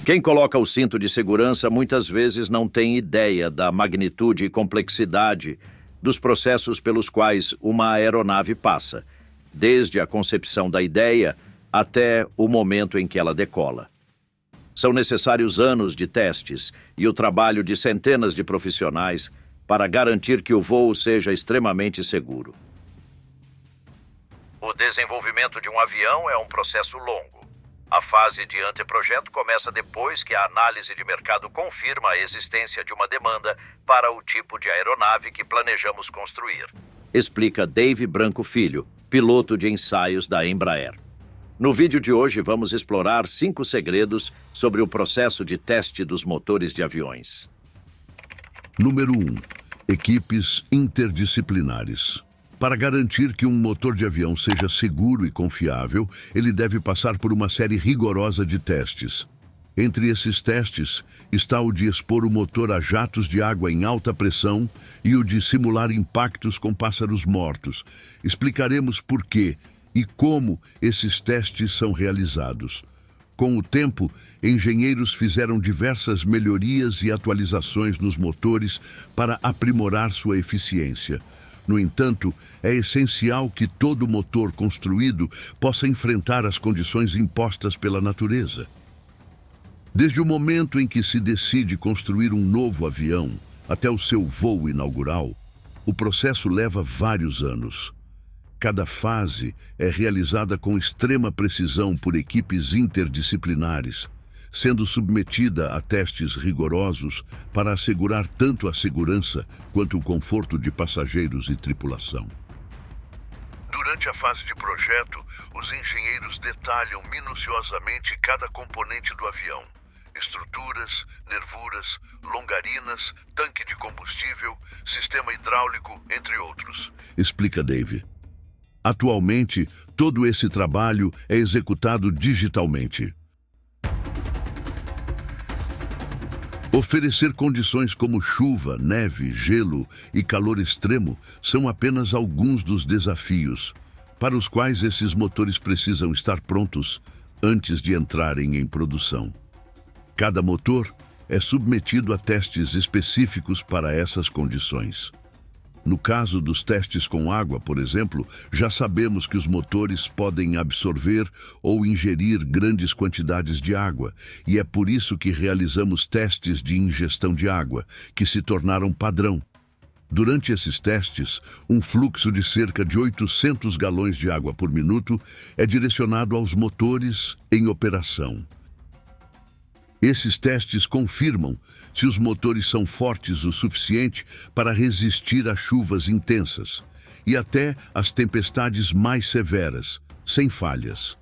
Quem coloca o cinto de segurança muitas vezes não tem ideia da magnitude e complexidade dos processos pelos quais uma aeronave passa, desde a concepção da ideia até o momento em que ela decola. São necessários anos de testes e o trabalho de centenas de profissionais para garantir que o voo seja extremamente seguro. O desenvolvimento de um avião é um processo longo. A fase de anteprojeto começa depois que a análise de mercado confirma a existência de uma demanda para o tipo de aeronave que planejamos construir, explica Dave Branco Filho, piloto de ensaios da Embraer. No vídeo de hoje vamos explorar 5 segredos sobre o processo de teste dos motores de aviões. Número 1. Equipes interdisciplinares. Para garantir que um motor de avião seja seguro e confiável, ele deve passar por uma série rigorosa de testes. Entre esses testes está o de expor o motor a jatos de água em alta pressão e o de simular impactos com pássaros mortos. Explicaremos por quê e como esses testes são realizados. Com o tempo, engenheiros fizeram diversas melhorias e atualizações nos motores para aprimorar sua eficiência. No entanto, é essencial que todo motor construído possa enfrentar as condições impostas pela natureza. Desde o momento em que se decide construir um novo avião até o seu voo inaugural, o processo leva vários anos. Cada fase é realizada com extrema precisão por equipes interdisciplinares, sendo submetida a testes rigorosos para assegurar tanto a segurança quanto o conforto de passageiros e tripulação. Durante a fase de projeto, os engenheiros detalham minuciosamente cada componente do avião: estruturas, nervuras, longarinas, tanque de combustível, sistema hidráulico, entre outros, explica Dave. Atualmente, todo esse trabalho é executado digitalmente. Oferecer condições como chuva, neve, gelo e calor extremo são apenas alguns dos desafios para os quais esses motores precisam estar prontos antes de entrarem em produção. Cada motor é submetido a testes específicos para essas condições. No caso dos testes com água, por exemplo, já sabemos que os motores podem absorver ou ingerir grandes quantidades de água, e é por isso que realizamos testes de ingestão de água, que se tornaram padrão. Durante esses testes, um fluxo de cerca de 800 galões de água por minuto é direcionado aos motores em operação. Esses testes confirmam se os motores são fortes o suficiente para resistir a chuvas intensas e até às tempestades mais severas, sem falhas.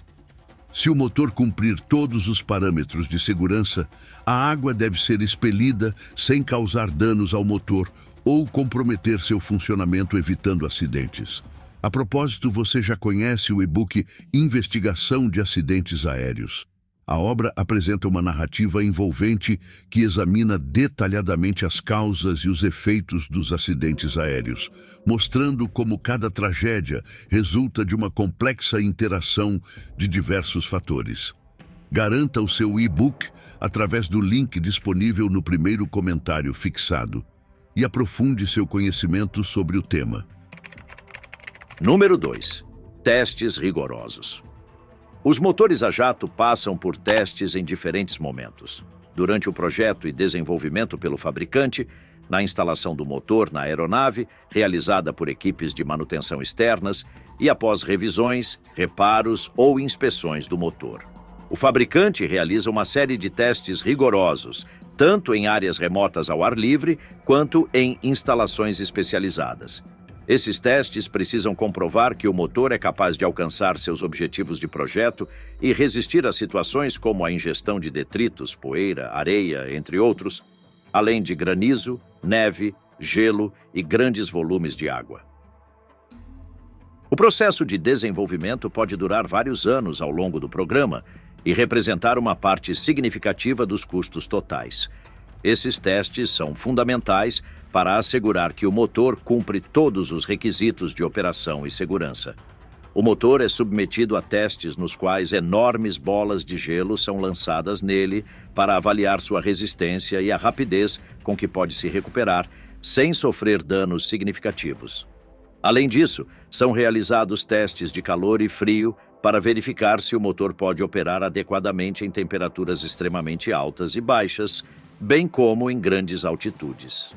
Se o motor cumprir todos os parâmetros de segurança, a água deve ser expelida sem causar danos ao motor ou comprometer seu funcionamento, evitando acidentes. A propósito, você já conhece o e-book Investigação de Acidentes Aéreos. A obra apresenta uma narrativa envolvente que examina detalhadamente as causas e os efeitos dos acidentes aéreos, mostrando como cada tragédia resulta de uma complexa interação de diversos fatores. Garanta o seu e-book através do link disponível no primeiro comentário fixado e aprofunde seu conhecimento sobre o tema. Número 2. Testes rigorosos. Os motores a jato passam por testes em diferentes momentos. Durante o projeto e desenvolvimento pelo fabricante, na instalação do motor na aeronave, realizada por equipes de manutenção externas, e após revisões, reparos ou inspeções do motor. O fabricante realiza uma série de testes rigorosos, tanto em áreas remotas ao ar livre, quanto em instalações especializadas. Esses testes precisam comprovar que o motor é capaz de alcançar seus objetivos de projeto e resistir a situações como a ingestão de detritos, poeira, areia, entre outros, além de granizo, neve, gelo e grandes volumes de água. O processo de desenvolvimento pode durar vários anos ao longo do programa e representar uma parte significativa dos custos totais. Esses testes são fundamentais para assegurar que o motor cumpre todos os requisitos de operação e segurança. O motor é submetido a testes nos quais enormes bolas de gelo são lançadas nele para avaliar sua resistência e a rapidez com que pode se recuperar sem sofrer danos significativos. Além disso, são realizados testes de calor e frio para verificar se o motor pode operar adequadamente em temperaturas extremamente altas e baixas, bem como em grandes altitudes.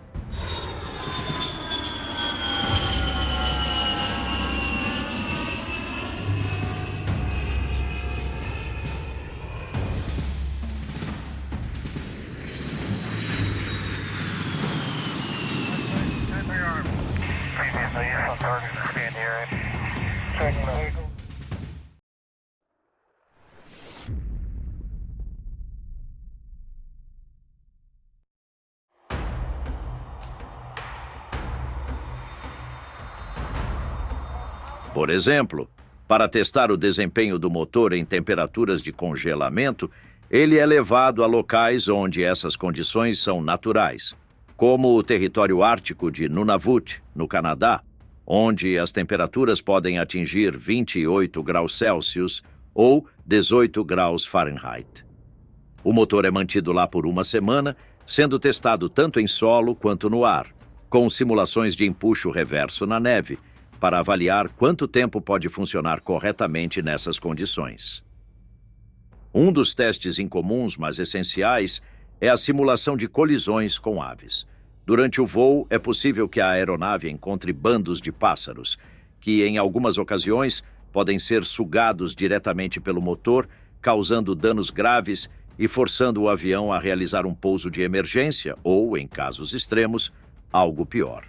Por exemplo, para testar o desempenho do motor em temperaturas de congelamento, ele é levado a locais onde essas condições são naturais, como o território ártico de Nunavut, no Canadá, onde as temperaturas podem atingir 28 graus Celsius ou 18 graus Fahrenheit. O motor é mantido lá por uma semana, sendo testado tanto em solo quanto no ar, com simulações de empuxo reverso na neve, para avaliar quanto tempo pode funcionar corretamente nessas condições. Um dos testes incomuns, mas essenciais, é a simulação de colisões com aves. Durante o voo, é possível que a aeronave encontre bandos de pássaros, que, em algumas ocasiões, podem ser sugados diretamente pelo motor, causando danos graves e forçando o avião a realizar um pouso de emergência ou, em casos extremos, algo pior.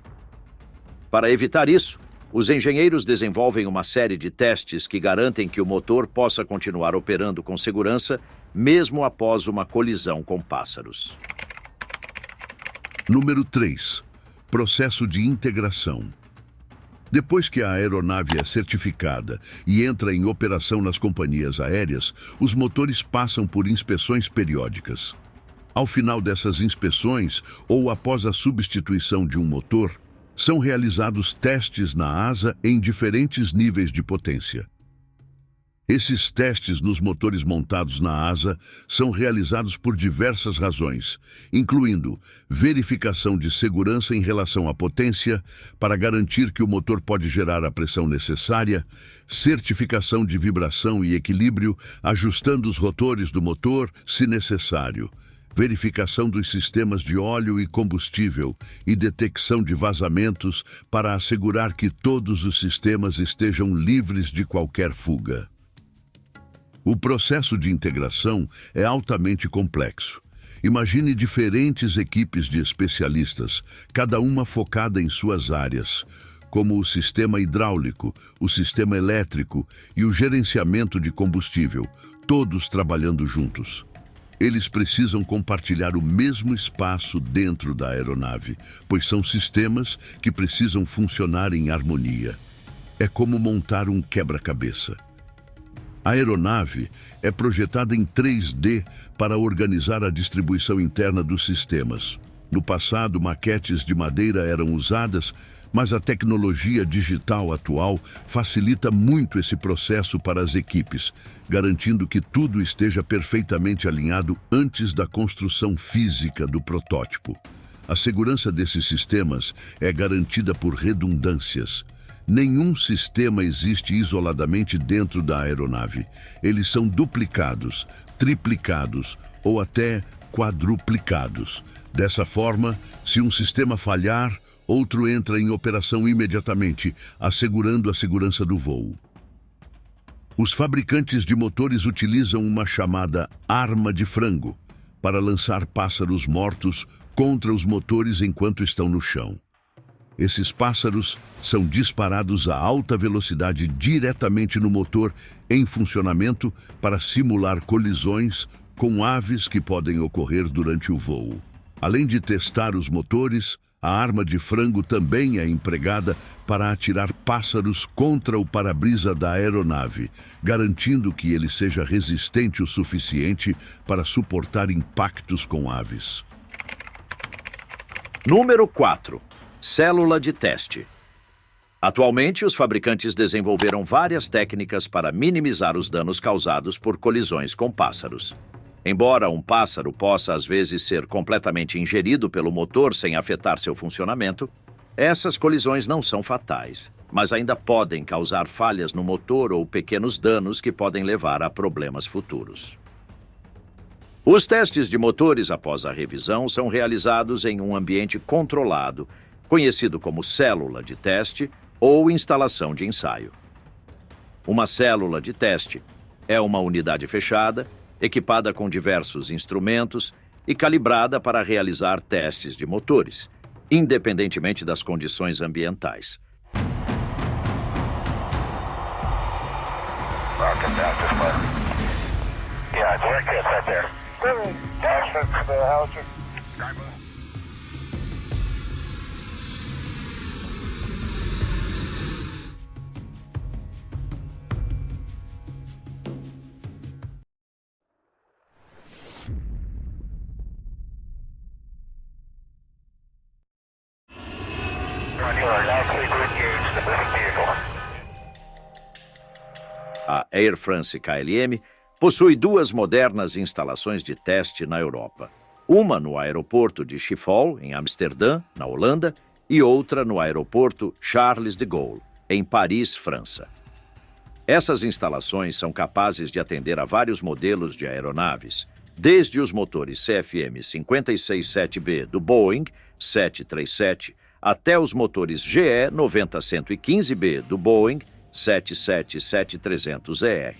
Para evitar isso, os engenheiros desenvolvem uma série de testes que garantem que o motor possa continuar operando com segurança, mesmo após uma colisão com pássaros. Número 3. Processo de integração. Depois que a aeronave é certificada e entra em operação nas companhias aéreas, os motores passam por inspeções periódicas. Ao final dessas inspeções, ou após a substituição de um motor, são realizados testes na asa em diferentes níveis de potência. Esses testes nos motores montados na asa são realizados por diversas razões, incluindo verificação de segurança em relação à potência, para garantir que o motor pode gerar a pressão necessária, certificação de vibração e equilíbrio, ajustando os rotores do motor, se necessário, verificação dos sistemas de óleo e combustível e detecção de vazamentos para assegurar que todos os sistemas estejam livres de qualquer fuga. O processo de integração é altamente complexo. Imagine diferentes equipes de especialistas, cada uma focada em suas áreas, como o sistema hidráulico, o sistema elétrico e o gerenciamento de combustível, todos trabalhando juntos. Eles precisam compartilhar o mesmo espaço dentro da aeronave, pois são sistemas que precisam funcionar em harmonia. É como montar um quebra-cabeça. A aeronave é projetada em 3D para organizar a distribuição interna dos sistemas. No passado, maquetes de madeira eram usadas, mas a tecnologia digital atual facilita muito esse processo para as equipes, garantindo que tudo esteja perfeitamente alinhado antes da construção física do protótipo. A segurança desses sistemas é garantida por redundâncias. Nenhum sistema existe isoladamente dentro da aeronave. Eles são duplicados, triplicados ou até quadruplicados. Dessa forma, se um sistema falhar, outro entra em operação imediatamente, assegurando a segurança do voo. Os fabricantes de motores utilizam uma chamada arma de frango para lançar pássaros mortos contra os motores enquanto estão no chão. Esses pássaros são disparados a alta velocidade diretamente no motor em funcionamento para simular colisões com aves que podem ocorrer durante o voo. Além de testar os motores, a arma de frango também é empregada para atirar pássaros contra o para-brisa da aeronave, garantindo que ele seja resistente o suficiente para suportar impactos com aves. Número 4. Célula de teste. Atualmente, os fabricantes desenvolveram várias técnicas para minimizar os danos causados por colisões com pássaros. Embora um pássaro possa às vezes ser completamente ingerido pelo motor sem afetar seu funcionamento, essas colisões não são fatais, mas ainda podem causar falhas no motor ou pequenos danos que podem levar a problemas futuros. Os testes de motores após a revisão são realizados em um ambiente controlado, conhecido como célula de teste ou instalação de ensaio. Uma célula de teste é uma unidade fechada, equipada com diversos instrumentos e calibrada para realizar testes de motores, independentemente das condições ambientais. A Air France KLM possui duas modernas instalações de teste na Europa. Uma no aeroporto de Schiphol, em Amsterdã, na Holanda, e outra no aeroporto Charles de Gaulle, em Paris, França. Essas instalações são capazes de atender a vários modelos de aeronaves, desde os motores CFM 567B do Boeing 737 até os motores GE 90-115B do Boeing 777-300ER.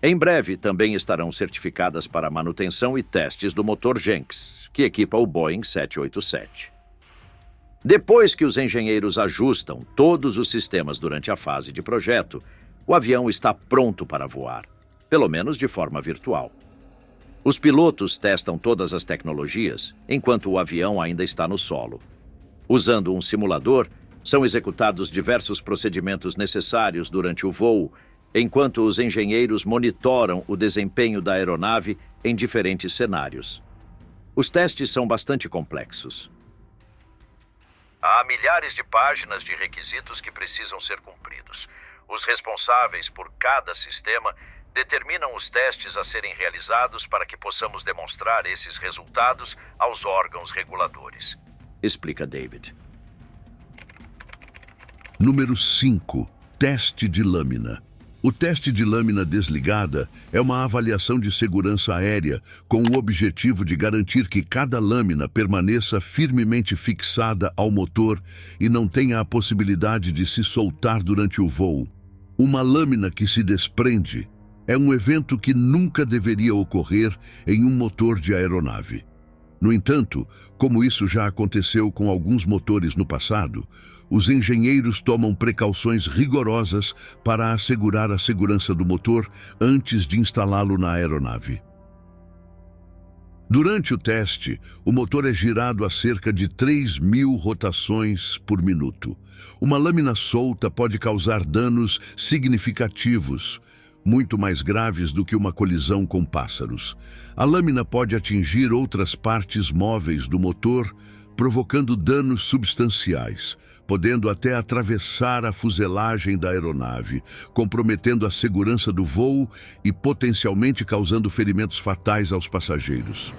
Em breve, também estarão certificadas para manutenção e testes do motor Jenks, que equipa o Boeing 787. Depois que os engenheiros ajustam todos os sistemas durante a fase de projeto, o avião está pronto para voar, pelo menos de forma virtual. Os pilotos testam todas as tecnologias enquanto o avião ainda está no solo. Usando um simulador, são executados diversos procedimentos necessários durante o voo, enquanto os engenheiros monitoram o desempenho da aeronave em diferentes cenários. Os testes são bastante complexos. Há milhares de páginas de requisitos que precisam ser cumpridos. Os responsáveis por cada sistema determinam os testes a serem realizados para que possamos demonstrar esses resultados aos órgãos reguladores, explica David. Número 5. Teste de lâmina. O teste de lâmina desligada é uma avaliação de segurança aérea com o objetivo de garantir que cada lâmina permaneça firmemente fixada ao motor e não tenha a possibilidade de se soltar durante o voo. Uma lâmina que se desprende é um evento que nunca deveria ocorrer em um motor de aeronave. No entanto, como isso já aconteceu com alguns motores no passado, os engenheiros tomam precauções rigorosas para assegurar a segurança do motor antes de instalá-lo na aeronave. Durante o teste, o motor é girado a cerca de 3.000 rotações por minuto. Uma lâmina solta pode causar danos significativos, muito mais graves do que uma colisão com pássaros. A lâmina pode atingir outras partes móveis do motor, provocando danos substanciais, podendo até atravessar a fuselagem da aeronave, comprometendo a segurança do voo e potencialmente causando ferimentos fatais aos passageiros.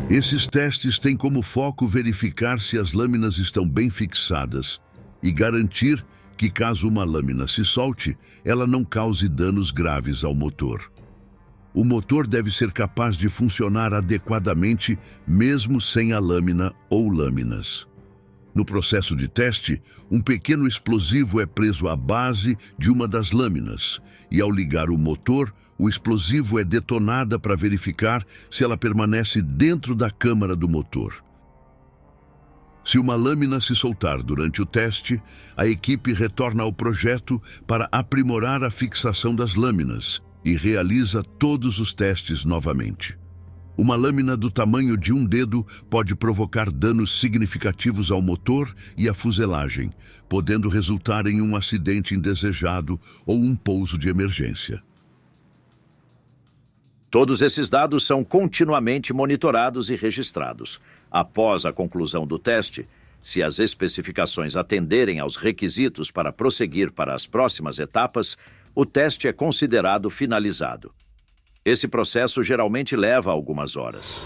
Esses testes têm como foco verificar se as lâminas estão bem fixadas e garantir que, caso uma lâmina se solte, ela não cause danos graves ao motor. O motor deve ser capaz de funcionar adequadamente, mesmo sem a lâmina ou lâminas. No processo de teste, um pequeno explosivo é preso à base de uma das lâminas, e ao ligar o motor, o explosivo é detonado para verificar se ela permanece dentro da câmara do motor. Se uma lâmina se soltar durante o teste, a equipe retorna ao projeto para aprimorar a fixação das lâminas e realiza todos os testes novamente. Uma lâmina do tamanho de um dedo pode provocar danos significativos ao motor e à fuselagem, podendo resultar em um acidente indesejado ou um pouso de emergência. Todos esses dados são continuamente monitorados e registrados. Após a conclusão do teste, se as especificações atenderem aos requisitos para prosseguir para as próximas etapas, o teste é considerado finalizado. Esse processo geralmente leva algumas horas.